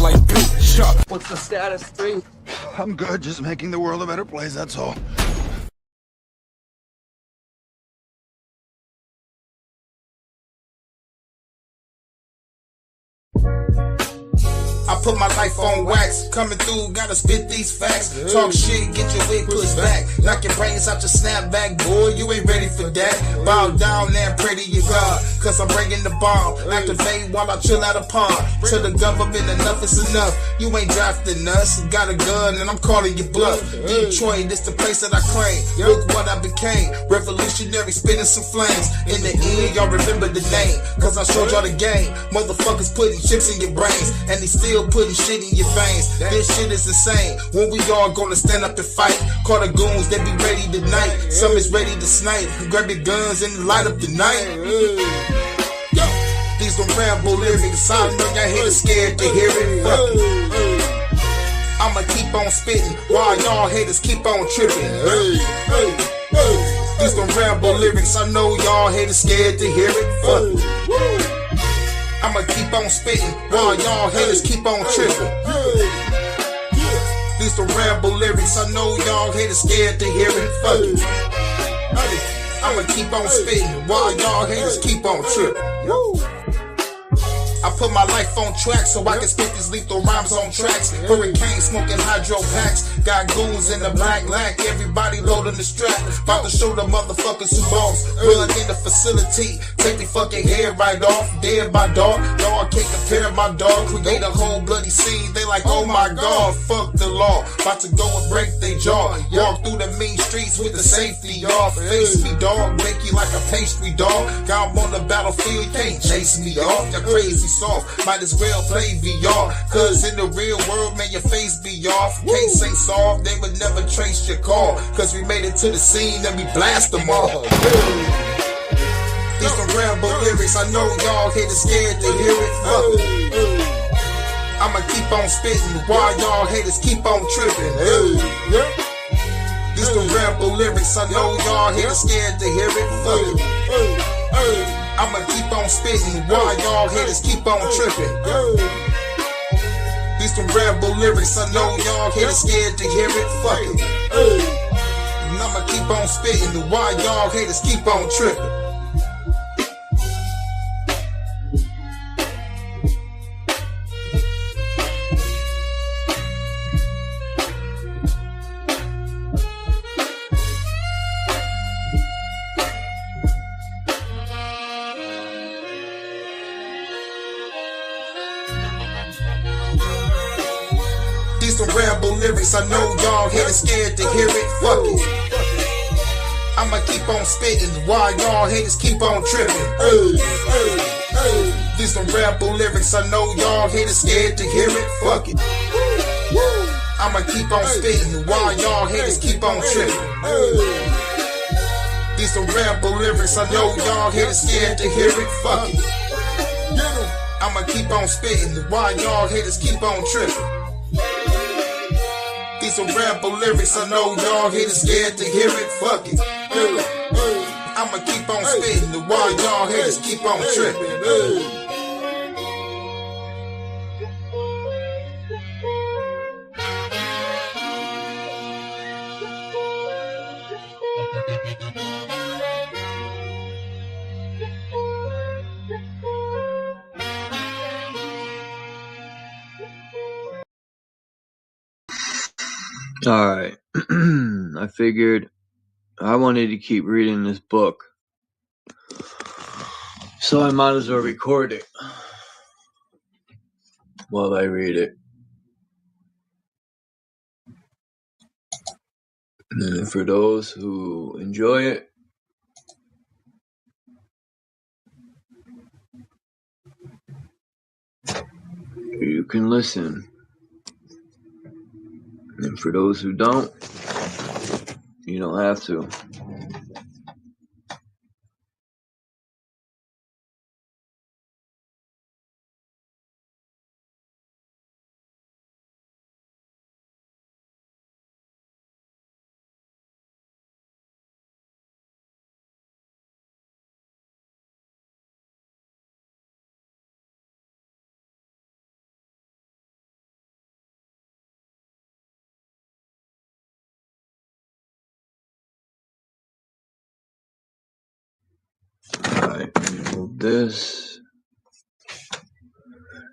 like Bishop. What's the status, 3? I'm good, just making the world a better place, that's all. I put my life on wax, coming through, gotta spit these facts. Talk shit, get your wig pushed back. Knock your brains out your snapback, boy, you ain't ready for that. Bow down and pray to your God, cause I'm bringing the bomb. Activate while I chill out a pond. Tell the government enough is enough. You ain't drafting us, got a gun and I'm calling you bluff. Detroit, this the place that I claim. Look what I became, revolutionary, spitting some flames. In the end, y'all remember the name, cause I showed y'all the game. Motherfuckers putting chips in your brains, and they still putting shit in your veins. This shit is insane. When we all gonna stand up and fight? Call the goons, they be ready tonight. Some is ready to snipe. Grab your guns and light up the night. Yo, these don't ramble lyrics. I know y'all haters scared to hear it. Fuck it. I'ma keep on spitting while y'all haters keep on tripping. These don't ramble lyrics. I know y'all haters scared to hear it. Fuck it. I'ma keep on spitting while y'all haters keep on tripping. These the ramble lyrics, I know y'all haters scared to hear it. Fuck it. I'ma keep on spitting while y'all haters keep on tripping. I put my life on track so I can spit these lethal rhymes on tracks. Hurricane smoking hydro packs. Got goons in the black lack. Everybody loading the strap. About to show the motherfuckers who boss. Run in the facility. Take the fucking head right off. Dead by dog. Dog can't compare my dog. Create a whole bloody scene. They like, oh my god, fuck the law. About to go and break their jaw. Walk through the mean streets with the safety off. Face me, dog. Bake you like a pastry dog. Got 'em on the battlefield. Can't chase me off. You're crazy soft. Might as well play VR. Cause in the real world, man, your face be off. Case ain't solved, they would never trace your call. Cause we made it to the scene and we blast them all. These some ramble lyrics, I know y'all haters scared to hear it. I'ma keep on spitting while y'all haters keep on tripping. These some ramble lyrics, I know y'all haters scared to hear it. I'ma keep on spitting while y'all haters keep on tripping. These some ramble lyrics, I know y'all haters scared to hear it. Fuck it. And I'ma keep on spitting while y'all haters keep on tripping. These some ramble lyrics, I know y'all haters scared to hear it. Fuck it. I'ma keep on spitting while y'all haters keep on tripping. These some ramble lyrics, I know y'all haters scared to hear it. Fuck it. I'ma keep on spitting while y'all haters keep on tripping. These some ramble lyrics, I know y'all haters scared to hear it. Fuck it. I'ma keep on spitting while y'all haters keep on tripping. These some ramble lyrics, I know y'all haters scared to hear it. Fuck it. I'ma keep on spitting while y'all haters keep on tripping. Alright, I figured I wanted to keep reading this book, so I might as well record it while I read it. And for those who enjoy it, you can listen. And for those who don't, you don't have to. Alright, move this.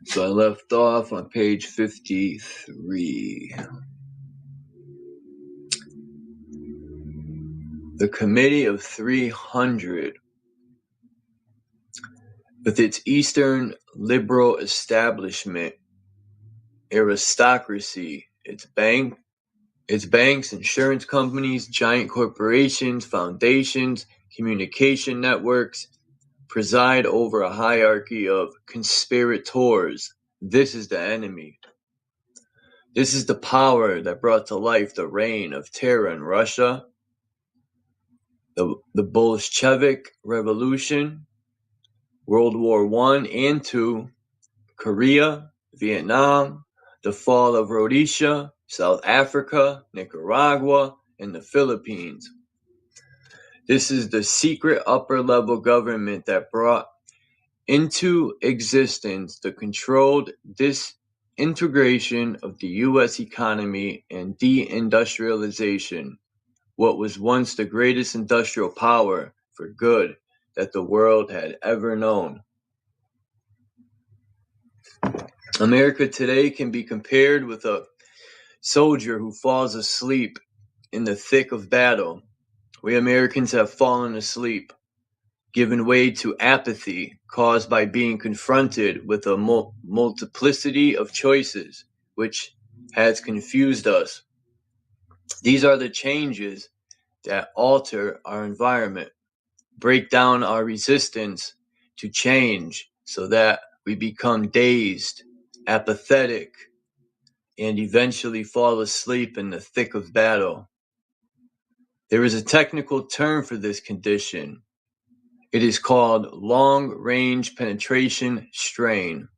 So I left off on page 53. The Committee of 300, with its Eastern liberal establishment, aristocracy, its banks, insurance companies, giant corporations, foundations, communication networks, preside over a hierarchy of conspirators. This is the enemy. This is the power that brought to life the reign of terror in Russia, the Bolshevik Revolution, World War I and II, Korea, Vietnam, the fall of Rhodesia, South Africa, Nicaragua, and the Philippines. This is the secret upper-level government that brought into existence the controlled disintegration of the U.S. economy and deindustrialization, what was once the greatest industrial power for good that the world had ever known. America today can be compared with a soldier who falls asleep in the thick of battle. We Americans have fallen asleep, given way to apathy caused by being confronted with a multiplicity of choices, which has confused us. These are the changes that alter our environment, break down our resistance to change so that we become dazed, apathetic, and eventually fall asleep in the thick of battle. There is a technical term for this condition. It is called long-range penetration strain,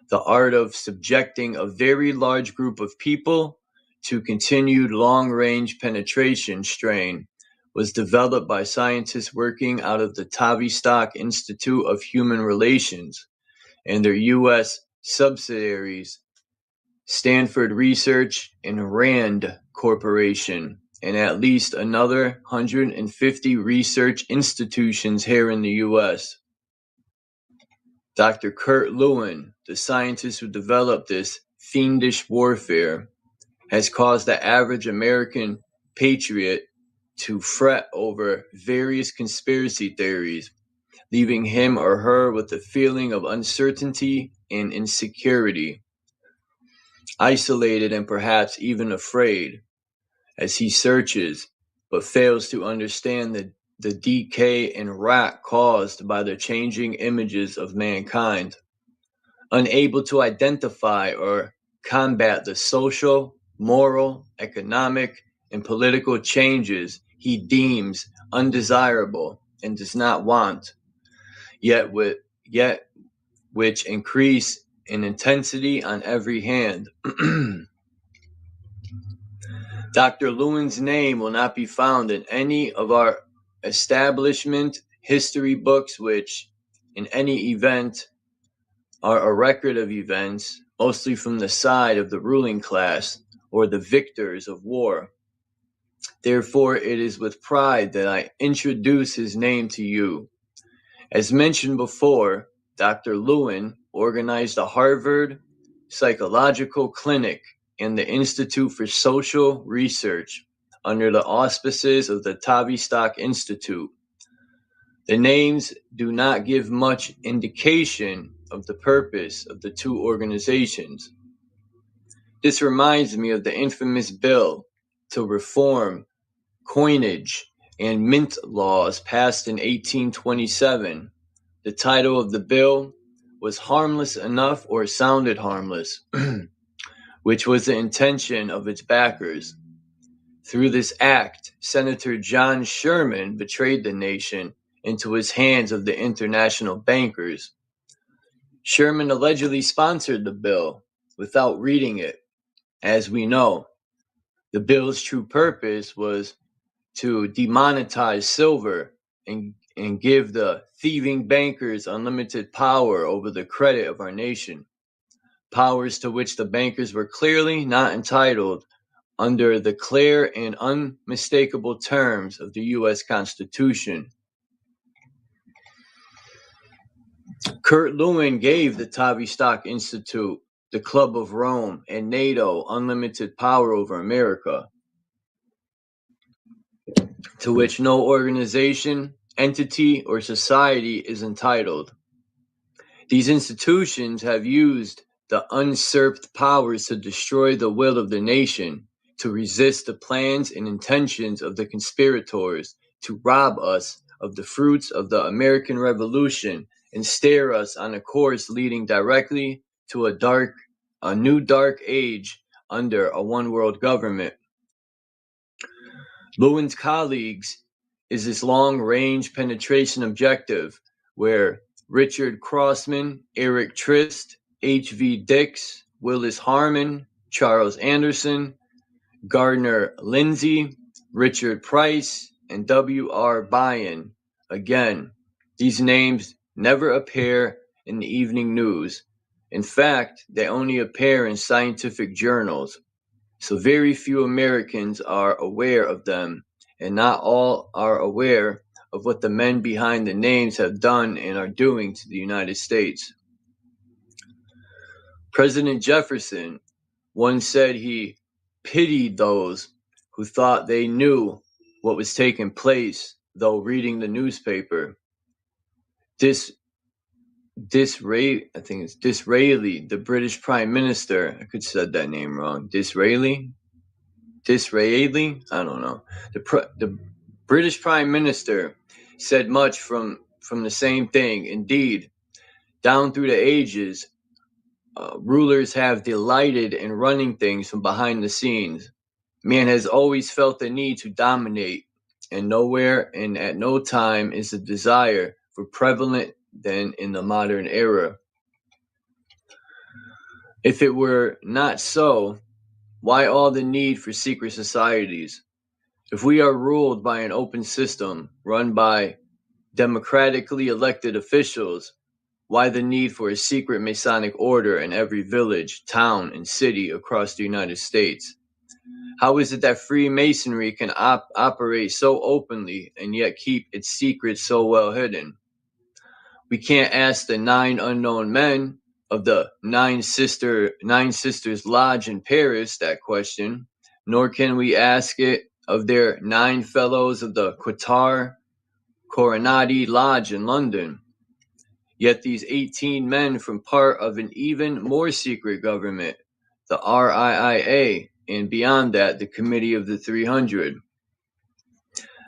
the art of subjecting a very large group of people to continued long-range penetration strain was developed by scientists working out of the Tavistock Institute of Human Relations and their U.S. subsidiaries, Stanford Research and Rand Corporation, and at least another 150 research institutions here in the U.S. Dr. Kurt Lewin, the scientist who developed this fiendish warfare, has caused the average American patriot to fret over various conspiracy theories, leaving him or her with a feeling of uncertainty and insecurity, isolated and perhaps even afraid, as he searches but fails to understand the decay and rot caused by the changing images of mankind, unable to identify or combat the social, moral, economic, and political changes he deems undesirable and does not want, yet which increase in intensity on every hand. Dr. Lewin's name will not be found in any of our establishment history books, which in any event are a record of events, mostly from the side of the ruling class or the victors of war. Therefore, it is with pride that I introduce his name to you. As mentioned before, Dr. Lewin organized the Harvard Psychological Clinic and the Institute for Social Research under the auspices of the Tavistock Institute. The names do not give much indication of the purpose of the two organizations. This reminds me of the infamous bill to reform coinage and mint laws passed in 1827. The title of the bill was Harmless Enough, or sounded harmless, which was the intention of its backers. Through this act, Senator John Sherman betrayed the nation into his hands of the international bankers. Sherman allegedly sponsored the bill without reading it. As we know, the bill's true purpose was to demonetize silver and give the thieving bankers unlimited power over the credit of our nation, powers to which the bankers were clearly not entitled under the clear and unmistakable terms of the U.S. Constitution. Kurt Lewin gave the Tavistock Institute, the Club of Rome, and NATO unlimited power over America, to which no organization, entity, or society is entitled. These institutions have used the usurped powers to destroy the will of the nation, to resist the plans and intentions of the conspirators, to rob us of the fruits of the American Revolution, and steer us on a course leading directly to a new dark age under a one-world government. Lewin's colleagues is this long-range penetration objective where Richard Crossman, Eric Trist, H.V. Dix, Willis Harman, Charles Anderson, Gardner Lindsay, Richard Price, and W.R. Bryan. Again, these names never appear in the evening news. In fact, they only appear in scientific journals. So very few Americans are aware of them, and not all are aware of what the men behind the names have done and are doing to the United States. President Jefferson once said he pitied those who thought they knew what was taking place, though reading the newspaper. Disraeli, the British Prime Minister, I could have said that name wrong. Disraeli, I don't know. The British Prime Minister said much from the same thing. Indeed, down through the ages, rulers have delighted in running things from behind the scenes. Man has always felt the need to dominate, and nowhere and at no time is the desire for prevalent than in the modern era. If it were not so, why all the need for secret societies? If we are ruled by an open system run by democratically elected officials, why the need for a secret Masonic order in every village, town, and city across the United States? How is it that Freemasonry can operate so openly and yet keep its secrets so well hidden? We can't ask the 9 unknown men of the Nine Sisters Lodge in Paris that question, nor can we ask it of their 9 fellows of the Quattar Coronati Lodge in London. Yet these 18 men from part of an even more secret government, the RIIA, and beyond that, the Committee of the 300.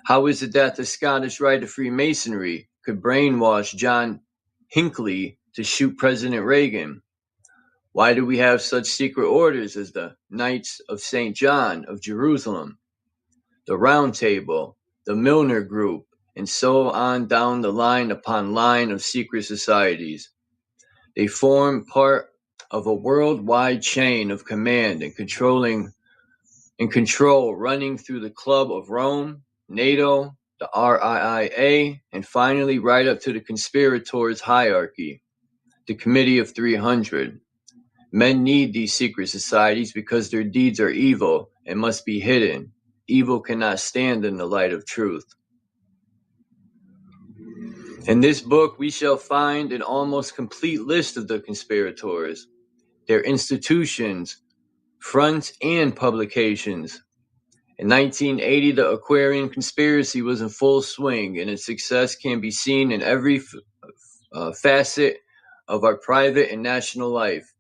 How is it that the Scottish Rite of Freemasonry could brainwash John Hinckley to shoot President Reagan? Why do we have such secret orders as the Knights of St. John of Jerusalem, the Round Table, the Milner Group, and so on down the line upon line of secret societies? They form part of a worldwide chain of command and control running through the Club of Rome, NATO, the RIIA, and finally right up to the conspirators' hierarchy, the Committee of 300. Men need these secret societies because their deeds are evil and must be hidden. Evil cannot stand in the light of truth. In this book, we shall find an almost complete list of the conspirators, their institutions, fronts, and publications. In 1980, the Aquarian conspiracy was in full swing, and its success can be seen in every facet of our private and national life.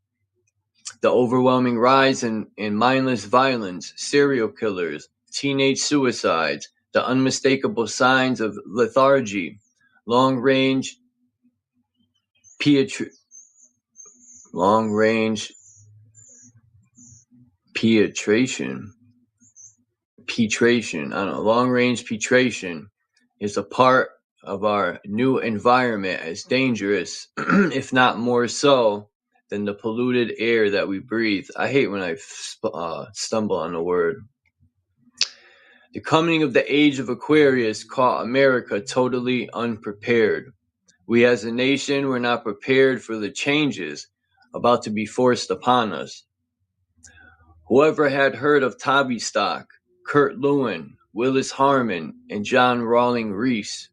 The overwhelming rise in mindless violence, serial killers, teenage suicides, the unmistakable signs of lethargy, long-range petration, is a part of our new environment as dangerous, if not more so, than the polluted air that we breathe. I hate when I stumble on the word. The coming of the age of Aquarius caught America totally unprepared. We as a nation were not prepared for the changes about to be forced upon us. Whoever had heard of Tavistock, Kurt Lewin, Willis Harman, and John Rawling Rees?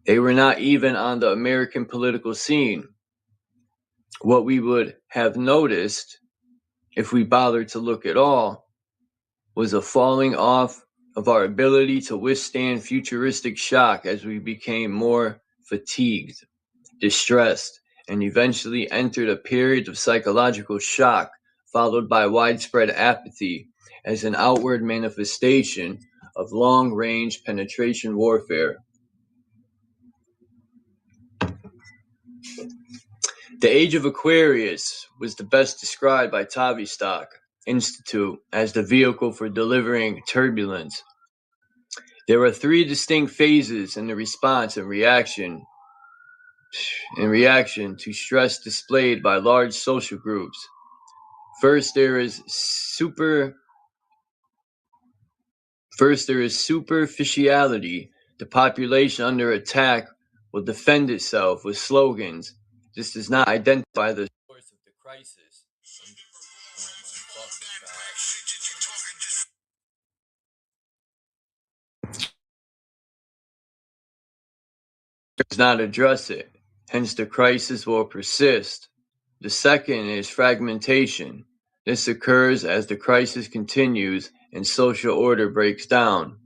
They were not even on the American political scene. What we would have noticed, if we bothered to look at all, was a falling off of our ability to withstand futuristic shock as we became more fatigued, distressed, and eventually entered a period of psychological shock followed by widespread apathy as an outward manifestation of long-range penetration warfare. The Age of Aquarius was the best described by Tavistock Institute as the vehicle for delivering turbulence. There are three distinct phases in the response and reaction to stress displayed by large social groups. First, there is superficiality. The population under attack will defend itself with slogans. This does not identify the source of the crisis. Does not address it. Hence, the crisis will persist. The second is fragmentation. This occurs as the crisis continues and social order breaks down.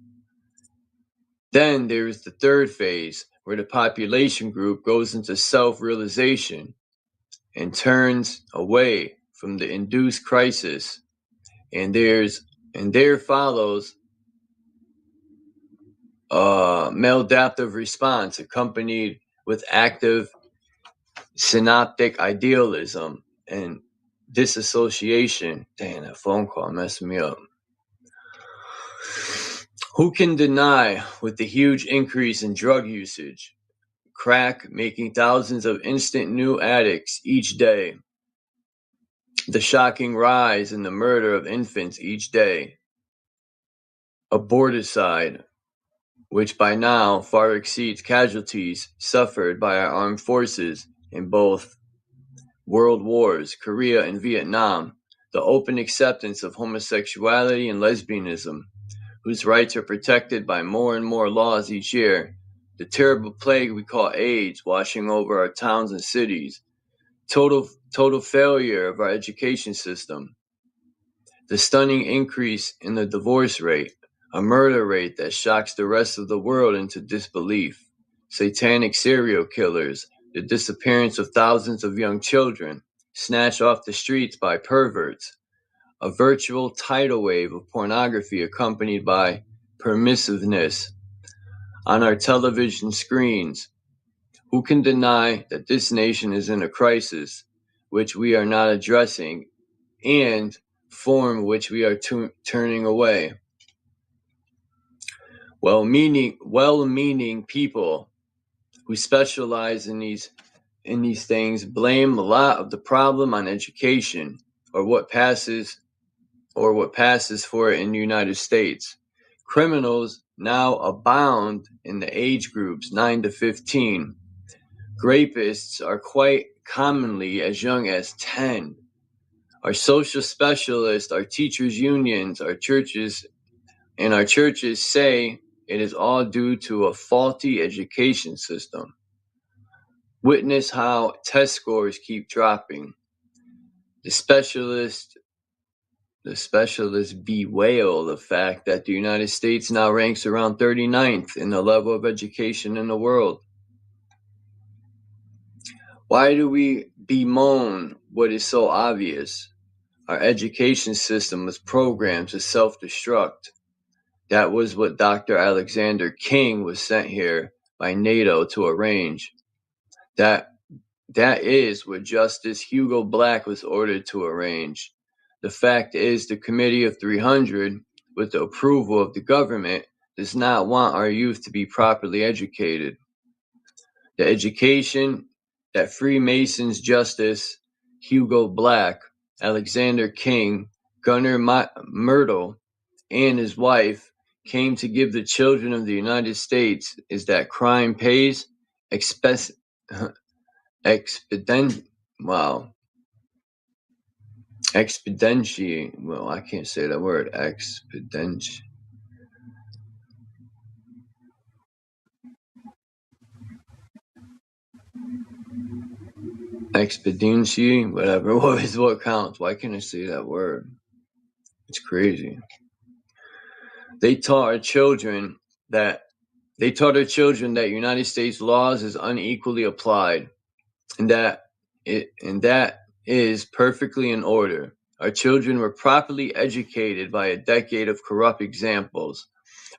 Then there is the third phase, where the population group goes into self-realization and turns away from the induced crisis, and there follows a maladaptive response accompanied with active synaptic idealism and disassociation. Damn, that phone call messed me up. Who can deny, with the huge increase in drug usage, crack making thousands of instant new addicts each day, the shocking rise in the murder of infants each day, aborticide, which by now far exceeds casualties suffered by our armed forces in both world wars, Korea and Vietnam, the open acceptance of homosexuality and lesbianism, whose rights are protected by more and more laws each year, the terrible plague we call AIDS washing over our towns and cities, total failure of our education system, the stunning increase in the divorce rate, a murder rate that shocks the rest of the world into disbelief, satanic serial killers, the disappearance of thousands of young children, snatched off the streets by perverts, a virtual tidal wave of pornography accompanied by permissiveness on our television screens. Who can deny that this nation is in a crisis which we are not addressing and from which we are turning away? Well-meaning people who specialize in these things blame a lot of the problem on education or what passes for it in the United States. Criminals now abound in the age groups 9 to 15. Rapists are quite commonly as young as 10. Our social specialists, our teachers' unions, our churches say it is all due to a faulty education system. Witness how test scores keep dropping. The specialists bewail the fact that the United States now ranks around 39th in the level of education in the world. Why do we bemoan what is so obvious? Our education system was programmed to self-destruct. That was what Dr. Alexander King was sent here by NATO to arrange. That is what Justice Hugo Black was ordered to arrange. The fact is, the Committee of 300, with the approval of the government, does not want our youth to be properly educated. The education that Freemasons Justice Hugo Black, Alexander King, Gunnar Myrtle, and his wife came to give the children of the United States is that crime pays expediency, whatever. What is what counts? Why can't I say that word? It's crazy. They taught our children that United States laws is unequally applied, and that is perfectly in order. Our children were properly educated by a decade of corrupt examples.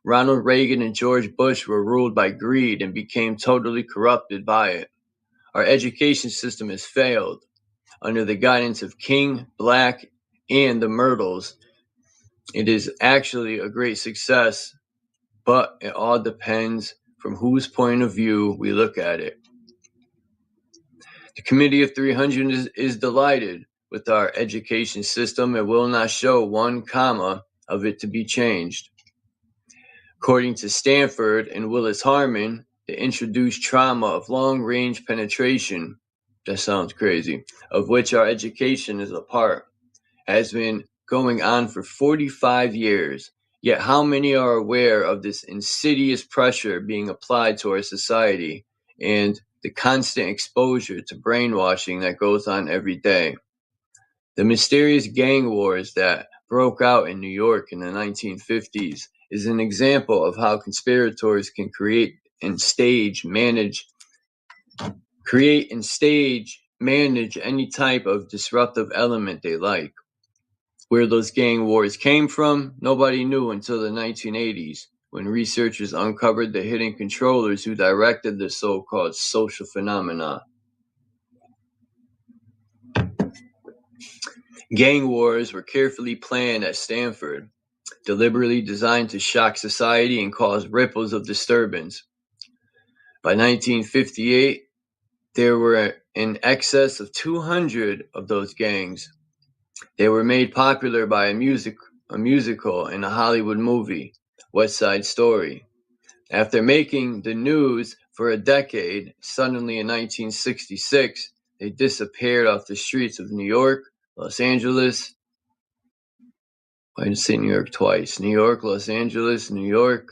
Ronald Reagan and George Bush were ruled by greed and became totally corrupted by it. Our education system has failed. Under the guidance of King, Black, and the Myrtles, it is actually a great success, but it all depends from whose point of view we look at it. The Committee of 300 is delighted with our education system and will not show one comma of it to be changed. According to Stanford and Willis Harman, the introduced trauma of long-range penetration, that sounds crazy, of which our education is a part, has been going on for 45 years. Yet how many are aware of this insidious pressure being applied to our society and the constant exposure to brainwashing that goes on every day? The mysterious gang wars that broke out in New York in the 1950s is an example of how conspirators can create and stage manage any type of disruptive element they like. Where those gang wars came from, nobody knew until the 1980s, when researchers uncovered the hidden controllers who directed the so-called social phenomena. Gang wars were carefully planned at Stanford, deliberately designed to shock society and cause ripples of disturbance. By 1958, there were in excess of 200 of those gangs. They were made popular by a musical and a Hollywood movie, West Side Story. After making the news for a decade, suddenly in 1966, they disappeared off the streets of New York, Los Angeles. I didn't say New York twice. New York, Los Angeles, New York,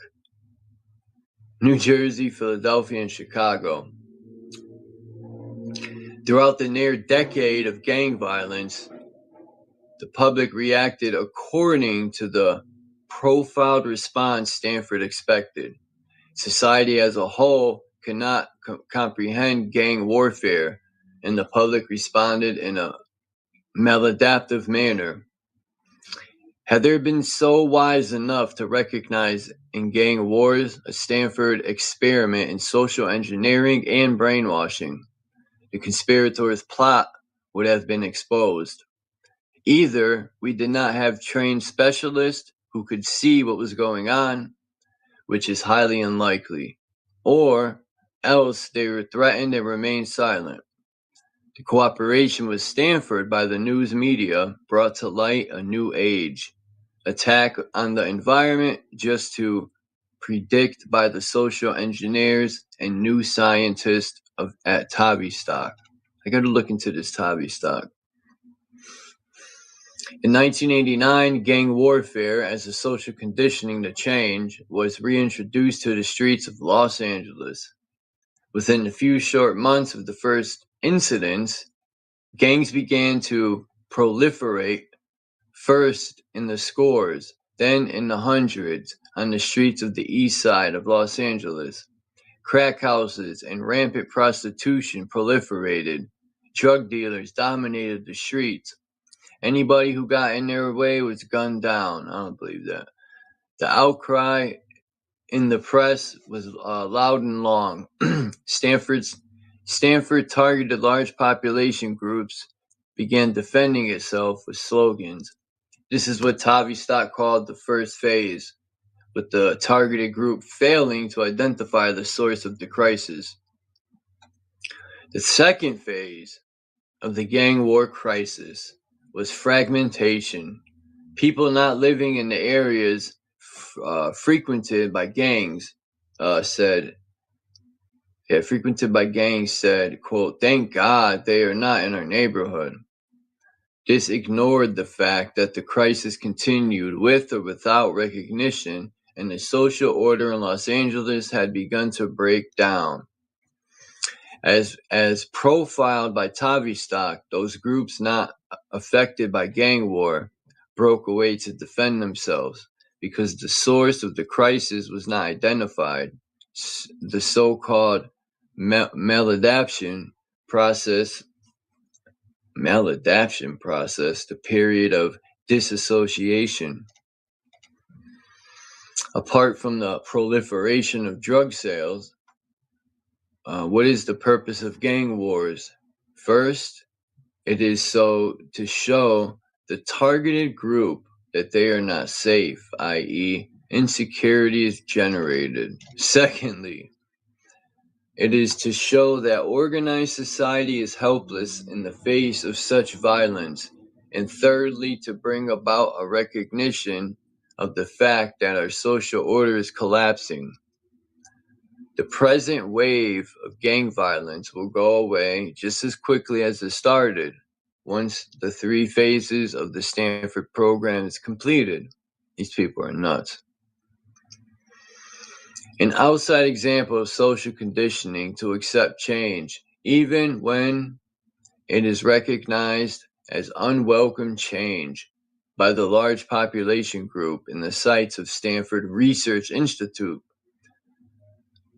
New Jersey, Philadelphia, and Chicago. Throughout the near decade of gang violence, the public reacted according to the profiled response Stanford expected. Society as a whole cannot comprehend gang warfare, and the public responded in a maladaptive manner. Had they been so wise enough to recognize in gang wars a Stanford experiment in social engineering and brainwashing, the conspirators' plot would have been exposed. Either we did not have trained specialists who could see what was going on, which is highly unlikely, or else they were threatened and remained silent. The cooperation with Stanford by the news media brought to light a new age, attack on the environment just to predict by the social engineers and new scientists at Tavistock. I got to look into this Tavistock. In 1989, gang warfare as a social conditioning to change was reintroduced to the streets of Los Angeles. Within a few short months of the first incidents, gangs began to proliferate, first in the scores, then in the hundreds on the streets of the east side of Los Angeles. Crack houses and rampant prostitution proliferated. Drug dealers dominated the streets. Anybody who got in their way was gunned down. I don't believe that. The outcry in the press was loud and long. Stanford targeted large population groups, began defending itself with slogans. This is what Tavistock called the first phase, with the targeted group failing to identify the source of the crisis. The second phase of the gang war crisis was fragmentation. People not living in the areas frequented by gangs said, quote, "Thank God they are not in our neighborhood." This ignored the fact that the crisis continued with or without recognition, and the social order in Los Angeles had begun to break down. As profiled by Tavistock, those groups not affected by gang war broke away to defend themselves because the source of the crisis was not identified. The so-called maladaptation process, the period of disassociation. Apart from the proliferation of drug sales, what is the purpose of gang wars? First, it is to show the targeted group that they are not safe, i.e., insecurity is generated. Secondly, it is to show that organized society is helpless in the face of such violence. And thirdly, to bring about a recognition of the fact that our social order is collapsing. The present wave of gang violence will go away just as quickly as it started once the 3 phases of the Stanford program is completed. These people are nuts. An outside example of social conditioning to accept change, even when it is recognized as unwelcome change by the large population group in the sites of Stanford Research Institute,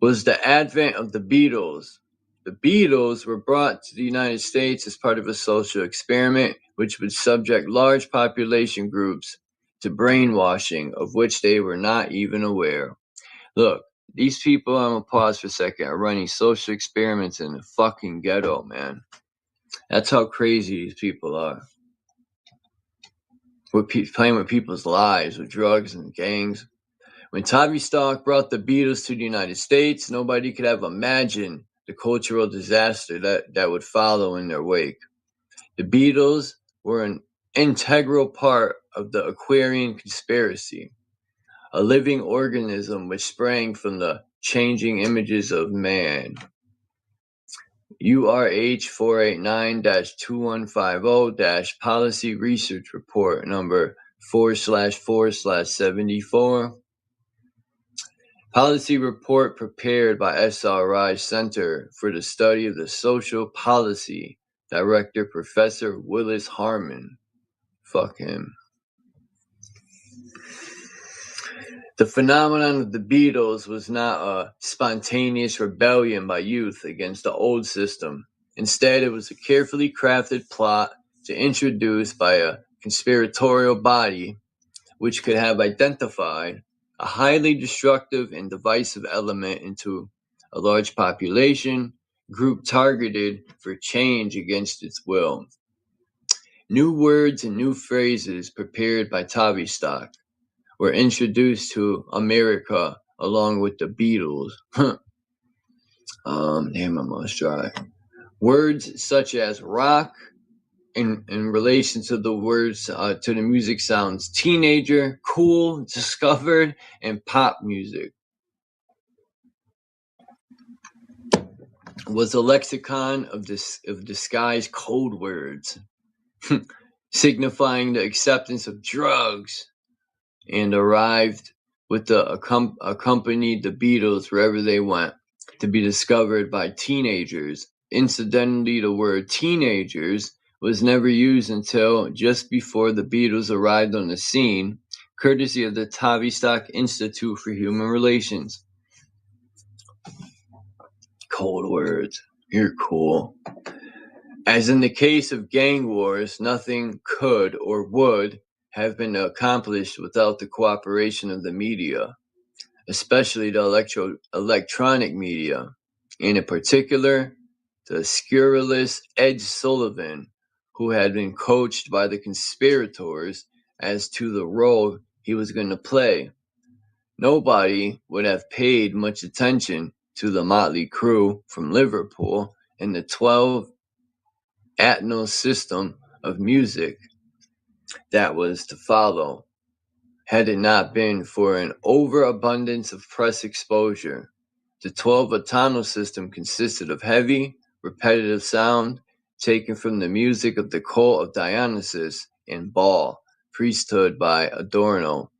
was the advent of the Beatles. The Beatles were brought to the United States as part of a social experiment which would subject large population groups to brainwashing of which they were not even aware. Look, these people, I'm gonna pause for a second, are running social experiments in the fucking ghetto, man. That's how crazy these people are. We're playing with people's lives with drugs and gangs. When Tavistock brought the Beatles to the United States, nobody could have imagined the cultural disaster that would follow in their wake. The Beatles were an integral part of the Aquarian conspiracy, a living organism which sprang from the changing images of man. URH 489-2150- Policy Report number 4/4/74. Policy report prepared by SRI Center for the Study of the Social Policy, Director Professor Willis Harmon. Fuck him. The phenomenon of the Beatles was not a spontaneous rebellion by youth against the old system. Instead, it was a carefully crafted plot to introduce by a conspiratorial body which could have identified a highly destructive and divisive element into a large population group targeted for change against its will. New words and new phrases prepared by Tavistock were introduced to America along with the Beatles. Damn, I'm almost dry. Words such as rock, in relation to the words, to the music sounds teenager, cool, discovered, and pop music, was a lexicon of disguised code words, signifying the acceptance of drugs, and arrived with accompanied the Beatles wherever they went, to be discovered by teenagers. Incidentally, the word teenagers was never used until just before the Beatles arrived on the scene, courtesy of the Tavistock Institute for Human Relations. Cold words. You're cool. As in the case of gang wars, nothing could or would have been accomplished without the cooperation of the media, especially the electronic media, and in particular, the scurrilous Ed Sullivan, who had been coached by the conspirators as to the role he was going to play. Nobody would have paid much attention to the motley crew from Liverpool and the 12 atonal system of music that was to follow, had it not been for an overabundance of press exposure. The 12 atonal system consisted of heavy, repetitive sound taken from the music of the cult of Dionysus and Baal, priesthood by Adorno,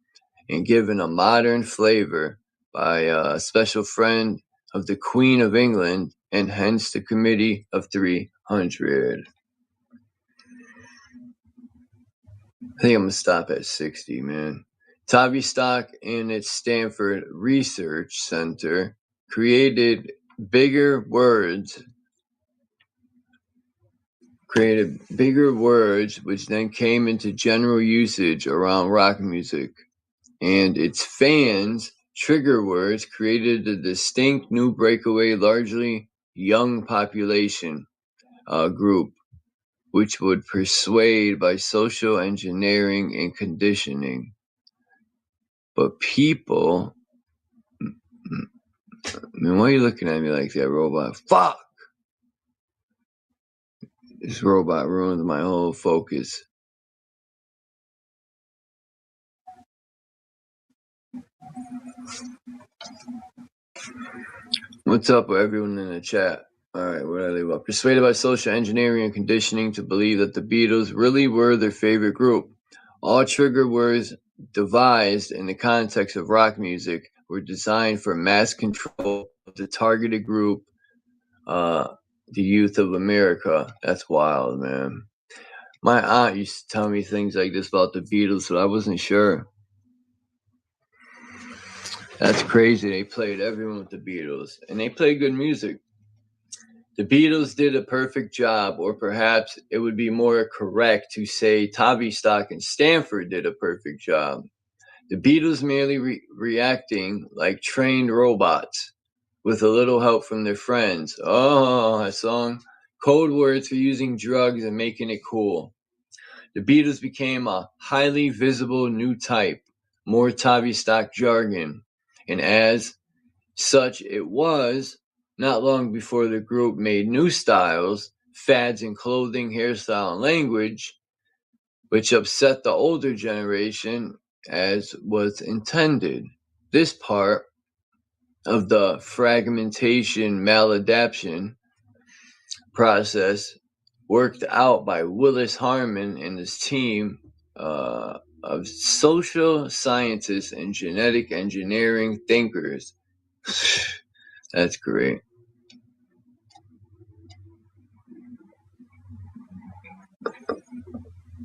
and given a modern flavor by a special friend of the Queen of England, and hence the Committee of 300. I think I'm going to stop at 60, man. Tavistock and its Stanford Research Center created bigger words, which then came into general usage around rock music. And its fans' trigger words created a distinct new breakaway, largely young population group, which would persuade by social engineering and conditioning. But people, I mean, why are you looking at me like that, robot? Fuck! This robot ruins my whole focus. What's up with everyone in the chat? Alright, where did I leave off? Persuaded by social engineering and conditioning to believe that the Beatles really were their favorite group. All trigger words devised in the context of rock music were designed for mass control of the targeted group, the youth of America. That's wild, man. My aunt used to tell me things like this about the Beatles, but I wasn't sure. That's crazy. They played everyone with the Beatles, and they played good music. The Beatles did a perfect job, or perhaps it would be more correct to say Tavistock and Stanford did a perfect job. The Beatles merely reacting like trained robots with a little help from their friends. Oh, a song. Code words for using drugs and making it cool. The Beatles became a highly visible new type, more Tavistock jargon, and as such it was not long before the group made new styles, fads in clothing, hairstyle, and language, which upset the older generation as was intended. This part of the fragmentation maladaptation process worked out by Willis Harman and his team of social scientists and genetic engineering thinkers. That's great.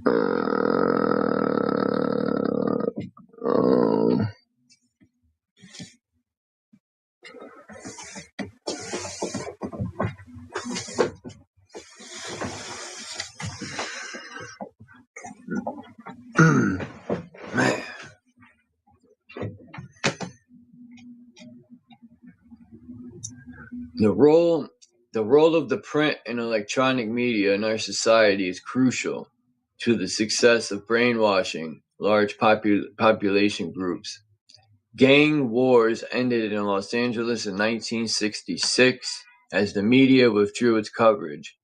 Man. The role of the print and electronic media in our society is crucial to the success of brainwashing large population groups. Gang wars ended in Los Angeles in 1966 as the media withdrew its coverage.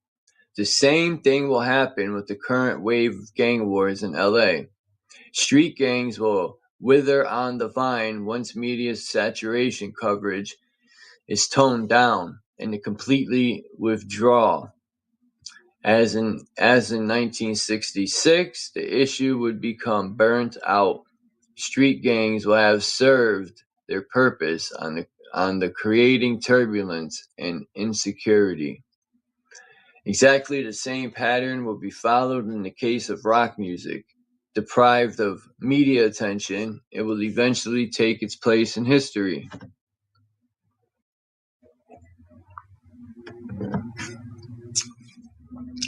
The same thing will happen with the current wave of gang wars in LA. Street gangs will wither on the vine once media saturation coverage is toned down and to completely withdraw. As in 1966, the issue would become burnt out. Street gangs will have served their purpose on the creating turbulence and insecurity. Exactly the same pattern will be followed in the case of rock music. Deprived of media attention, it will eventually take its place in history.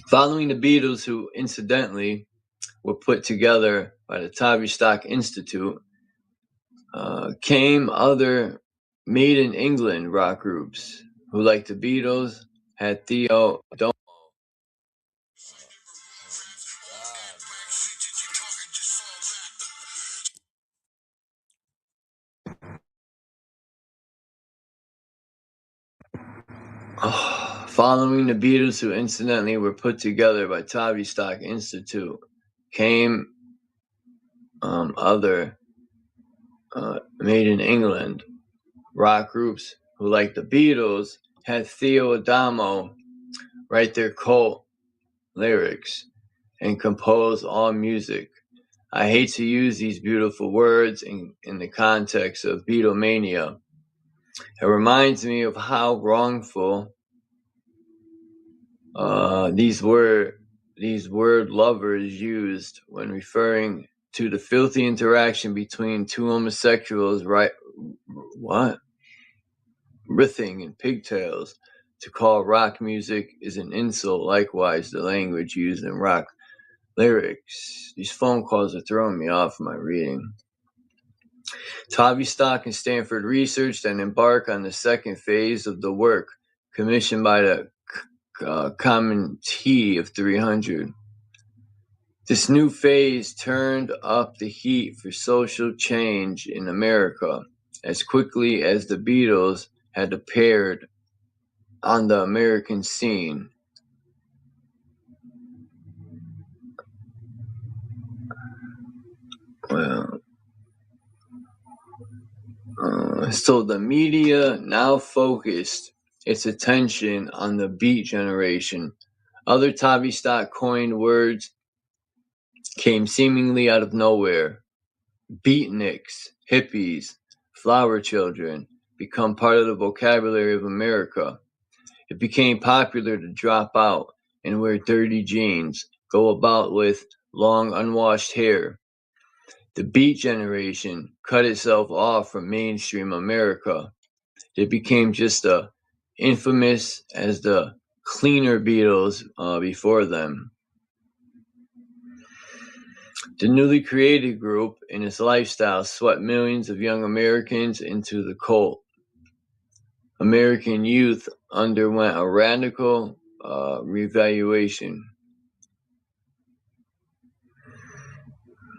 Following the Beatles, who incidentally were put together by the Tavistock Institute, came other made in England rock groups who, like the Beatles, had Theo Domo. Following the Beatles, who incidentally were put together by Tavistock Institute, came other made in England rock groups who, like the Beatles, had Theo Adamo write their cult lyrics and compose all music. I hate to use these beautiful words in the context of Beatlemania. It reminds me of how wrongful These word lovers used when referring to the filthy interaction between two homosexuals, right? What? Writhing in pigtails. To call rock music is an insult. Likewise, the language used in rock lyrics. These phone calls are throwing me off my reading. Tavistock and Stanford researched and embarked on the second phase of the work commissioned by the Committee of 300. This new phase turned up the heat for social change in America as quickly as the Beatles had appeared on the American scene. So the media now focused its attention on the Beat Generation. Other Tavistock coined words came seemingly out of nowhere. Beatniks, hippies, flower children become part of the vocabulary of America. It became popular to drop out and wear dirty jeans, go about with long unwashed hair. The Beat Generation cut itself off from mainstream America. It became just as infamous as the cleaner Beatles before them. The newly created group and its lifestyle swept millions of young Americans into the cult. American youth underwent a radical revaluation.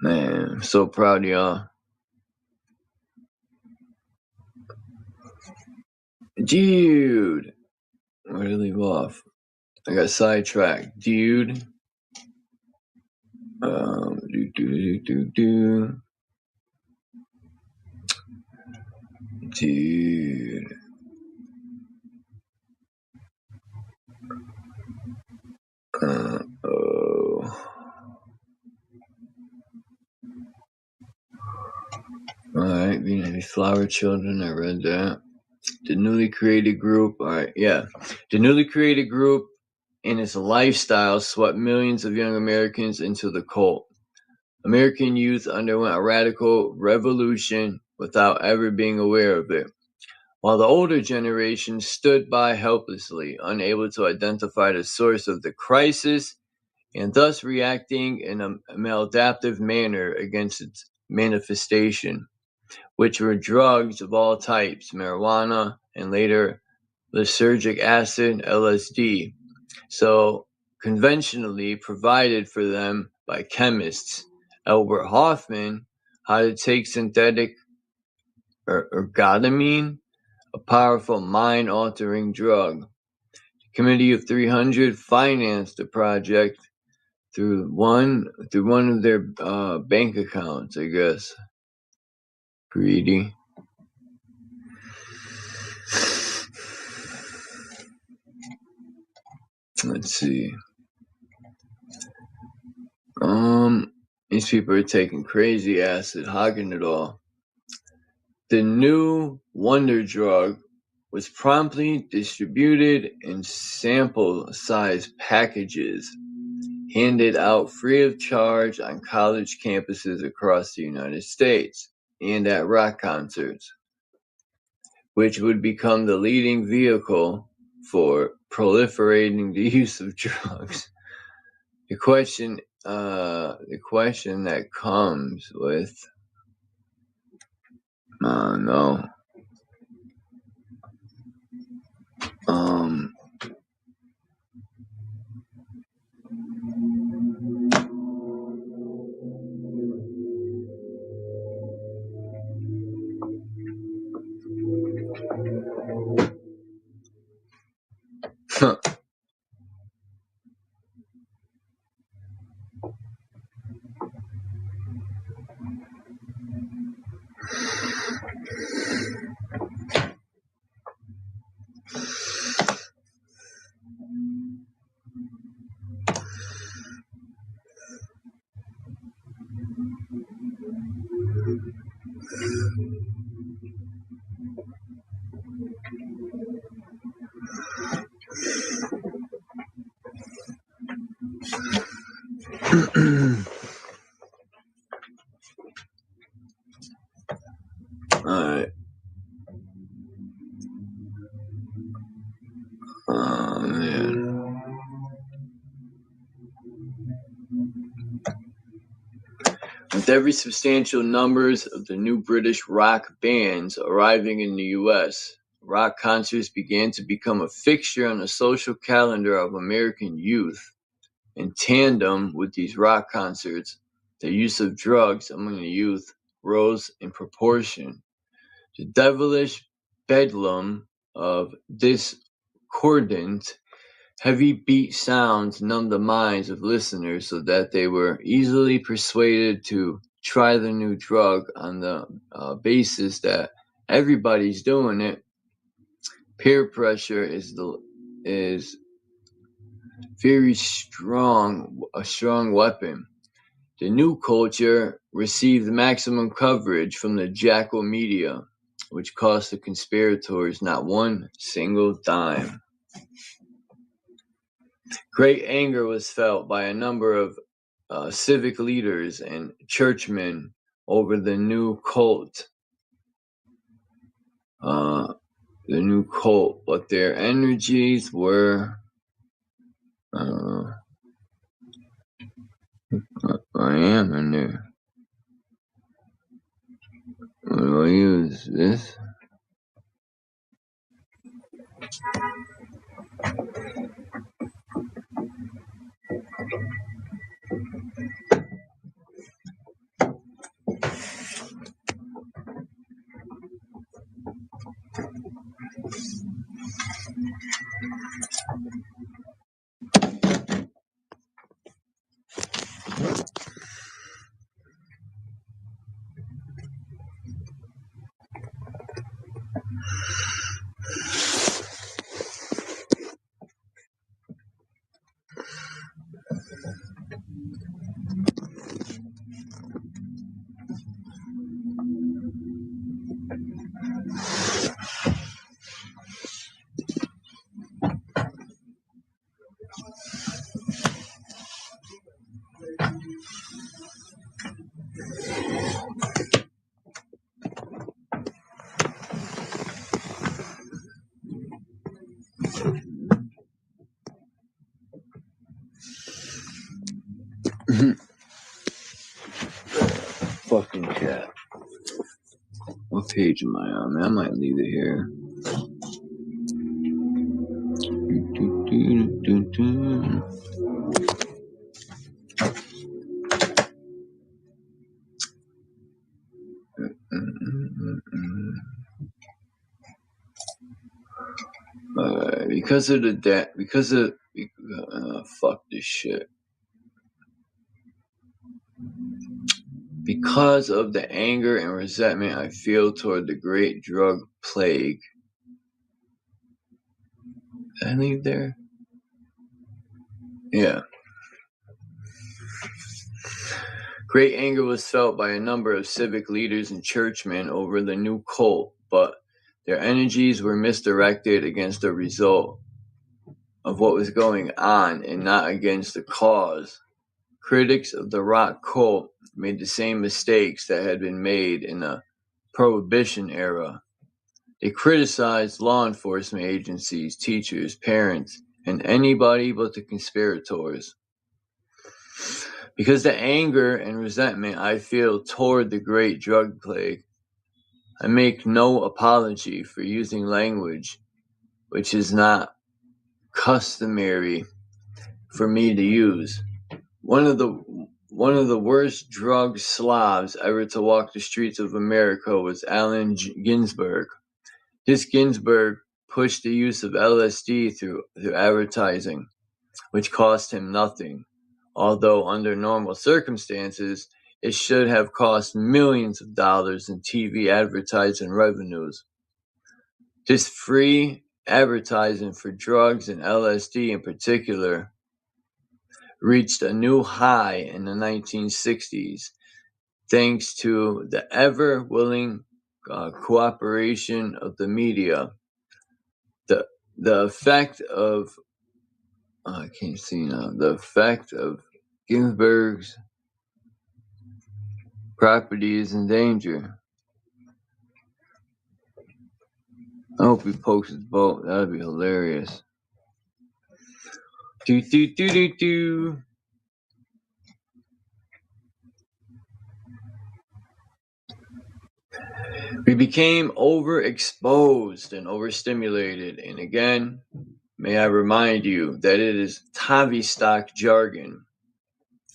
Man, I'm so proud of y'all. Dude! Where did I leave off? I got sidetracked. Dude. Dude. Alright, being flower children, I read that. The newly created group, The newly created group and its lifestyle swept millions of young Americans into the cult. American youth underwent a radical revolution without ever being aware of it, while the older generation stood by helplessly, unable to identify the source of the crisis and thus reacting in a maladaptive manner against its manifestation, which were drugs of all types, marijuana, and later lysergic acid, LSD, so conventionally provided for them by chemists. Albert Hoffman, how to take synthetic ergotamine, a powerful mind-altering drug. The Committee of 300 financed the project through one of their bank accounts, I guess. Greedy. Let's see. These people are taking crazy acid, hogging it all. The new wonder drug was promptly distributed in sample-sized packages, handed out free of charge on college campuses across the United States and at rock concerts, which would become the leading vehicle for proliferating the use of drugs. The question that comes with, no. Alright. Man. With every substantial numbers of the new British rock bands arriving in the U.S., rock concerts began to become a fixture on the social calendar of American youth. In tandem with these rock concerts, the use of drugs among the youth rose in proportion. The devilish bedlam of discordant, heavy beat sounds numbed the minds of listeners so that they were easily persuaded to try the new drug on the basis that everybody's doing it. Peer pressure is very strong, a strong weapon. The new culture received maximum coverage from the jackal media, which cost the conspirators not one single dime. Great anger was felt by a number of civic leaders and churchmen over the new cult. But their energies were I am in there. What do I use? This? Fucking cat. What page am I on? Man, I might leave it here. Fuck this shit. Because of the anger and resentment I feel toward the great drug plague. Did I leave there? Yeah. Great anger was felt by a number of civic leaders and churchmen over the new cult, but their energies were misdirected against the result of what was going on and not against the cause. Critics of the rock cult made the same mistakes that had been made in the Prohibition era. They criticized law enforcement agencies, teachers, parents, and anybody but the conspirators. Because the anger and resentment I feel toward the great drug plague, I make no apology for using language which is not customary for me to use. One of the worst drug slobs ever to walk the streets of America was Allen Ginsberg. This Ginsberg pushed the use of LSD through advertising, which cost him nothing, although under normal circumstances, it should have cost millions of dollars in TV advertising revenues. This free advertising for drugs and LSD in particular reached a new high in the 1960s, thanks to the ever-willing cooperation of the media. The effect of Ginsburg's property is in danger. I hope he pokes his boat. That'd be hilarious. Do do do do do. We became overexposed and overstimulated, and again, may I remind you that it is Tavistock jargon,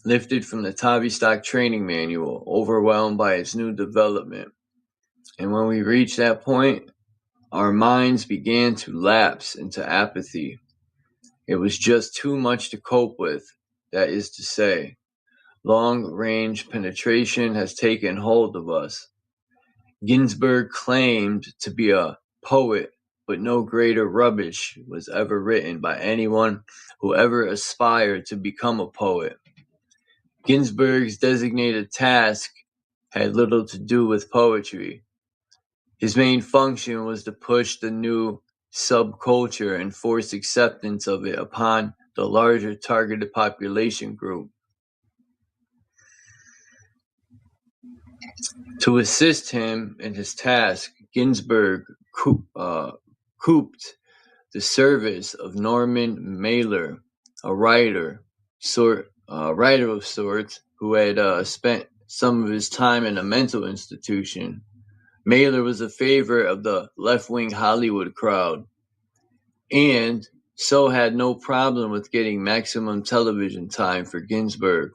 lifted from the Tavistock training manual, overwhelmed by its new development. And when we reached that point, our minds began to lapse into apathy. It was just too much to cope with, that is to say. Long-range penetration has taken hold of us. Ginsburg claimed to be a poet, but no greater rubbish was ever written by anyone who ever aspired to become a poet. Ginsburg's designated task had little to do with poetry. His main function was to push the new subculture and force acceptance of it upon the larger targeted population group. To assist him in his task, Ginsburg cooped the service of Norman Mailer, a writer of sorts who had spent some of his time in a mental institution. Mailer was a favorite of the left-wing Hollywood crowd, and so had no problem with getting maximum television time for Ginsburg.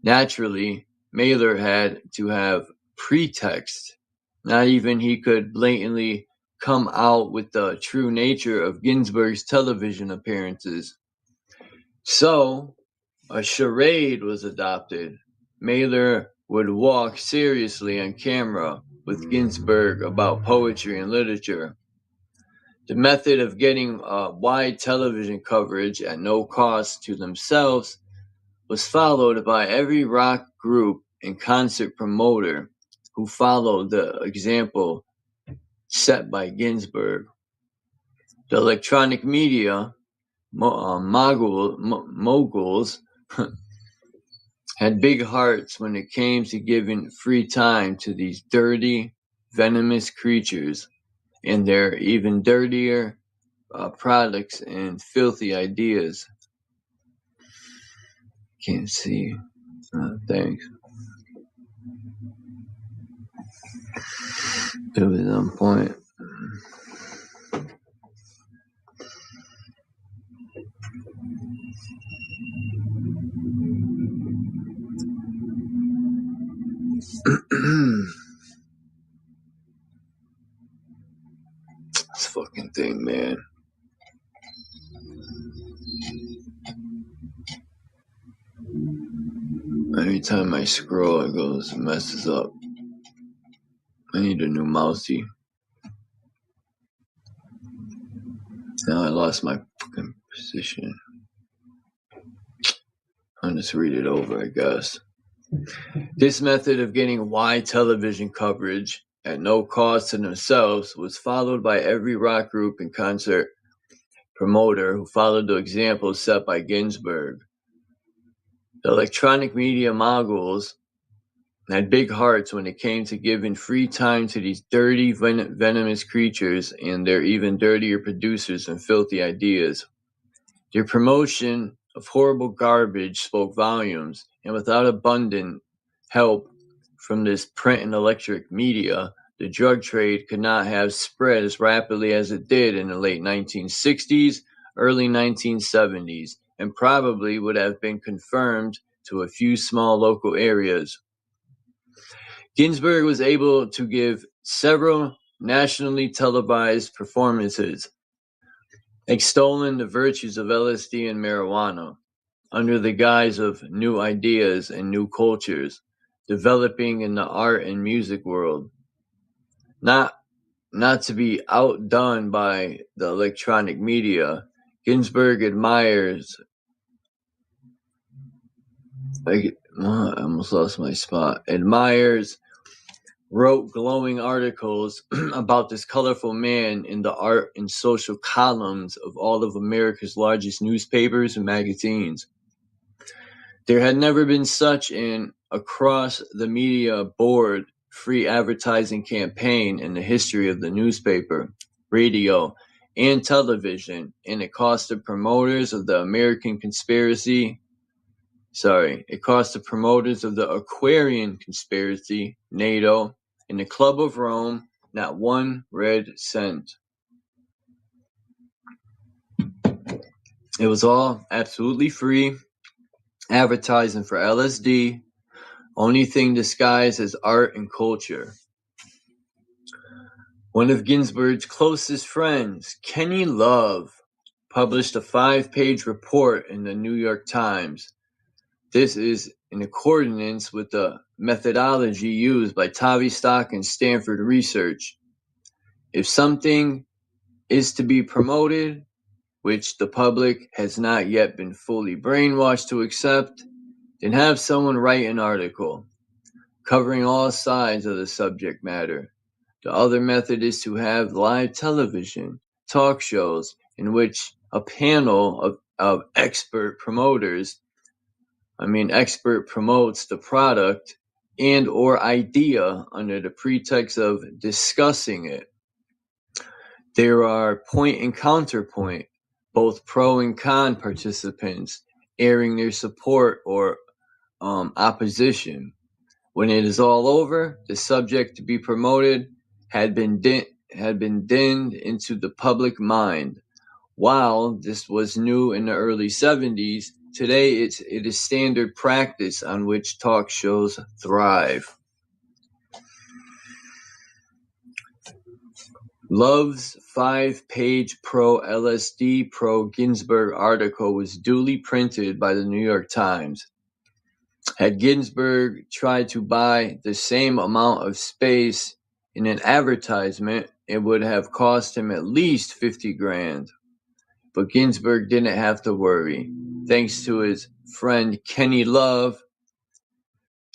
Naturally, Mailer had to have pretext. Not even he could blatantly come out with the true nature of Ginsburg's television appearances. So, a charade was adopted. Mailer would walk seriously on camera with Ginsburg about poetry and literature. The method of getting wide television coverage at no cost to themselves was followed by every rock group and concert promoter who followed the example set by Ginsburg. The electronic media moguls had big hearts when it came to giving free time to these dirty, venomous creatures and their even dirtier products and filthy ideas. Can't see. Thanks. It was on point. This fucking thing, man. Every time I scroll, it goes, messes up. I need a new mousey. Now I lost my fucking position. I'll just read it over, I guess. This method of getting wide television coverage at no cost to themselves was followed by every rock group and concert promoter who followed the example set by Ginsburg. The electronic media moguls had big hearts when it came to giving free time to these dirty, venomous creatures and their even dirtier producers and filthy ideas. Their promotion of horrible garbage spoke volumes, and without abundant help from this print and electric media, the drug trade could not have spread as rapidly as it did in the late 1960s, early 1970s, and probably would have been confirmed to a few small local areas. Ginsburg was able to give several nationally televised performances, extolling the virtues of LSD and marijuana, under the guise of new ideas and new cultures developing in the art and music world. Not to be outdone by the electronic media, Ginsburg admires. I almost lost my spot. Wrote glowing articles about this colorful man in the art and social columns of all of America's largest newspapers and magazines. There had never been such an across-the-media board free advertising campaign in the history of the newspaper, radio, and television, and it cost the promoters of the Aquarian conspiracy, NATO, and the Club of Rome not one red cent. It was all absolutely free advertising for LSD, only thing disguised as art and culture. One of Ginsburg's closest friends, Kenny Love, published a 5-page report in the New York Times. This is in accordance with the methodology used by Tavistock and Stanford Research. If something is to be promoted, which the public has not yet been fully brainwashed to accept, then have someone write an article covering all sides of the subject matter. The other method is to have live television, talk shows, in which a panel of expert promotes the product and or idea under the pretext of discussing it. There are point and counterpoint, both pro and con participants airing their support or opposition. When it is all over, the subject to be promoted had been dinned into the public mind. While this was new in the early 70s, today it is standard practice on which talk shows thrive. Love's 5-page pro-LSD, pro-Ginsburg article was duly printed by the New York Times. Had Ginsburg tried to buy the same amount of space in an advertisement, it would have cost him at least $50,000. But Ginsburg didn't have to worry. Thanks to his friend Kenny Love,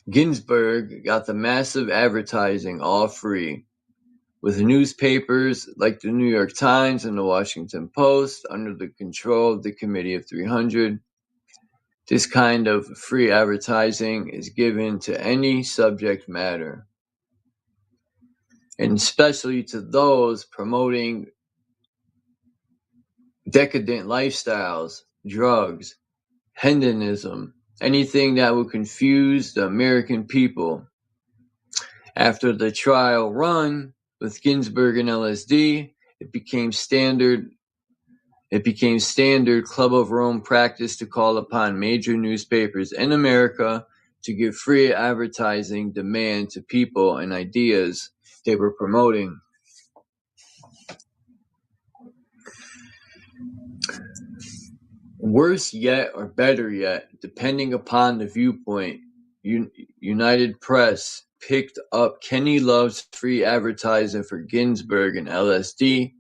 Ginsburg got the massive advertising all free. With newspapers like the New York Times and the Washington Post under the control of the Committee of 300, this kind of free advertising is given to any subject matter, and especially to those promoting decadent lifestyles, drugs, hedonism, anything that would confuse the American people. After the trial run with Ginsburg and LSD, it became standard Club of Rome practice to call upon major newspapers in America to give free advertising demand to people and ideas they were promoting. Worse yet, or better yet, depending upon the viewpoint, United Press picked up Kenny Love's free advertising for Ginsburg and LSD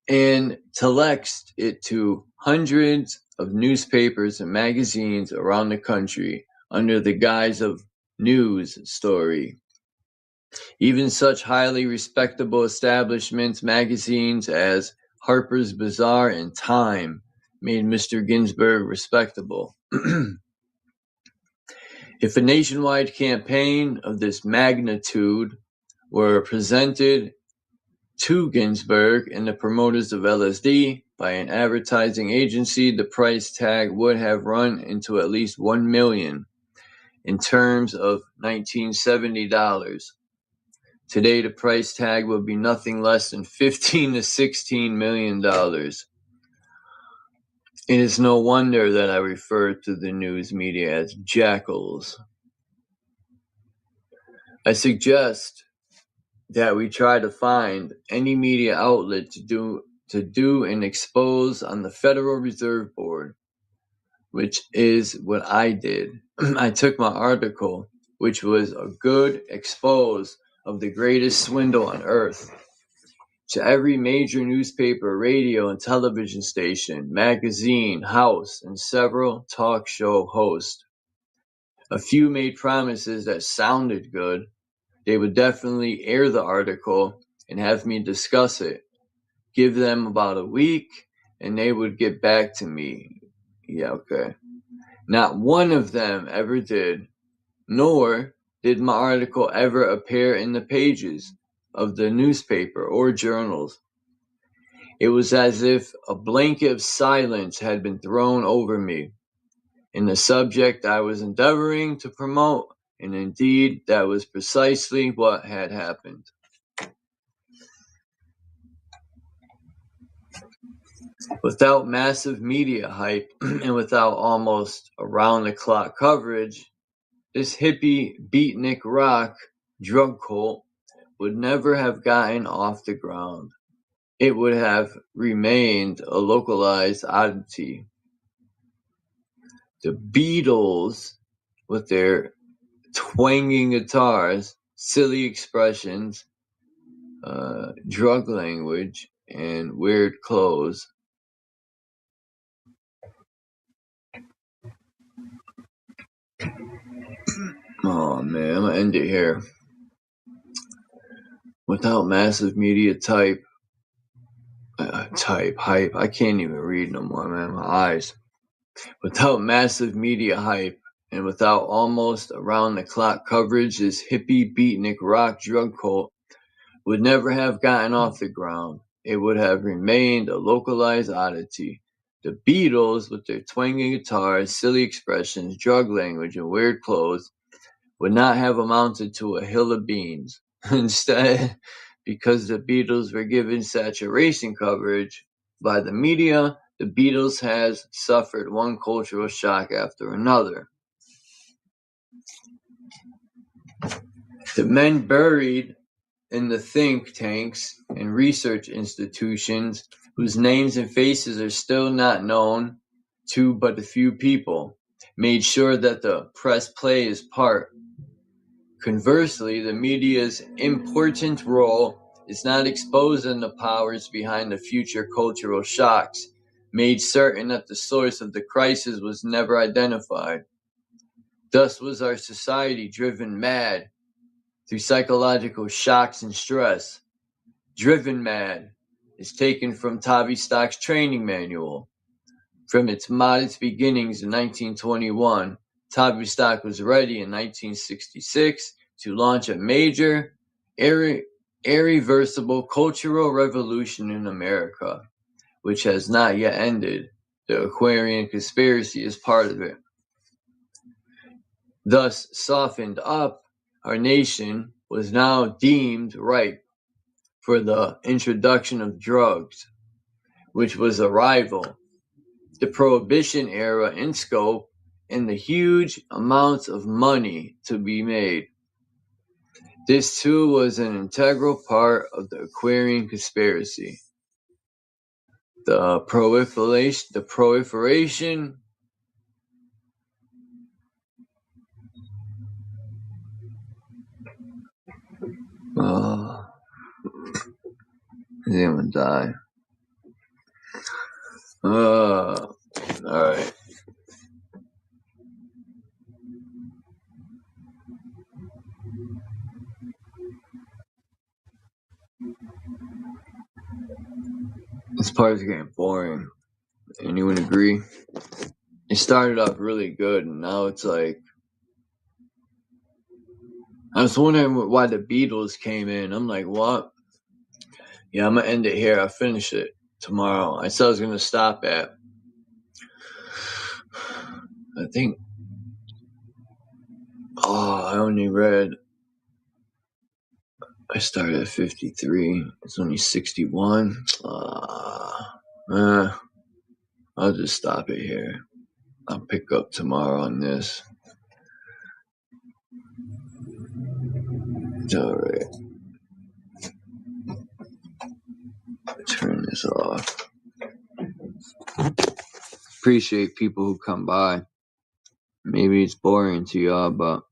and telexed it to hundreds of newspapers and magazines around the country under the guise of news story. Even such highly respectable establishments, magazines as Harper's Bazaar and Time, made Mr. Ginsburg respectable. If a nationwide campaign of this magnitude were presented to Ginsburg and the promoters of LSD by an advertising agency, the price tag would have run into at least $1 million in terms of $1970. Today, the price tag would be nothing less than $15 to $16 million. It is no wonder that I refer to the news media as jackals. I suggest that we try to find any media outlet to do an expose on the Federal Reserve Board, which is what I did. I took my article, which was a good expose of the greatest swindle on earth, to every major newspaper, radio, and television station, magazine, house, and several talk show hosts. A few made promises that sounded good. They would definitely air the article and have me discuss it. Give them about a week, and they would get back to me. Yeah, okay. Not one of them ever did, nor did my article ever appear in the pages of the newspaper or journals. It was as if a blanket of silence had been thrown over me in the subject I was endeavoring to promote, and indeed that was precisely what had happened. Without massive media hype and without almost around-the-clock coverage, this hippie beatnik rock drug cult would never have gotten off the ground. It would have remained a localized oddity. The Beatles, with their twanging guitars, silly expressions, drug language, and weird clothes, oh man, I'm gonna end it here. Without massive media hype, I can't even read no more, man, my eyes. Without massive media hype and without almost around-the-clock coverage, this hippie beatnik rock drug cult would never have gotten off the ground. It would have remained a localized oddity. The Beatles, with their twanging guitars, silly expressions, drug language, and weird clothes, would not have amounted to a hill of beans. Instead, because the Beatles were given saturation coverage by the media, the Beatles has suffered one cultural shock after another. The men buried in the think tanks and research institutions whose names and faces are still not known to but a few people made sure that the press play its part. Conversely, the media's important role is not exposing the powers behind the future cultural shocks, made certain that the source of the crisis was never identified. Thus was our society driven mad through psychological shocks and stress. Driven mad is taken from Tavistock's training manual. From its modest beginnings in 1921, Tavistock was ready in 1966 to launch a major, irreversible cultural revolution in America, which has not yet ended. The Aquarian conspiracy is part of it. Thus softened up, our nation was now deemed ripe for the introduction of drugs, which was a rival. The Prohibition era in scope, and the huge amounts of money to be made. This too was an integral part of the Aquarian conspiracy. The proliferation he's gonna die. Alright. This part is getting boring. Anyone agree? It started off really good, and now it's like, I was wondering why the Beatles came in. I'm like, what? Yeah, I'm gonna end it here. I'll finish it tomorrow. I said I was gonna stop at, I think, I only read, I started at 53. It's only 61. I'll just stop it here. I'll pick up tomorrow on this. It's alright. Turn this off. Appreciate people who come by. Maybe it's boring to y'all, but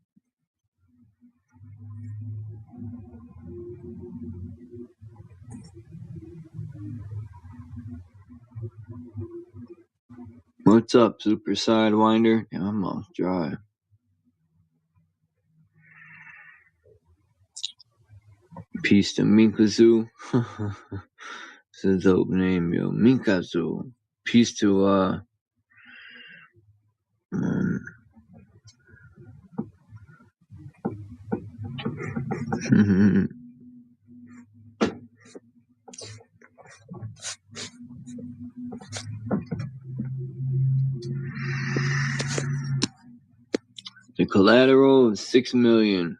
what's up, Super Sidewinder? Yeah, I'm off dry. Peace to Minkazu. It's a dope name, yo. Minkazu. Peace to The collateral of $6 million.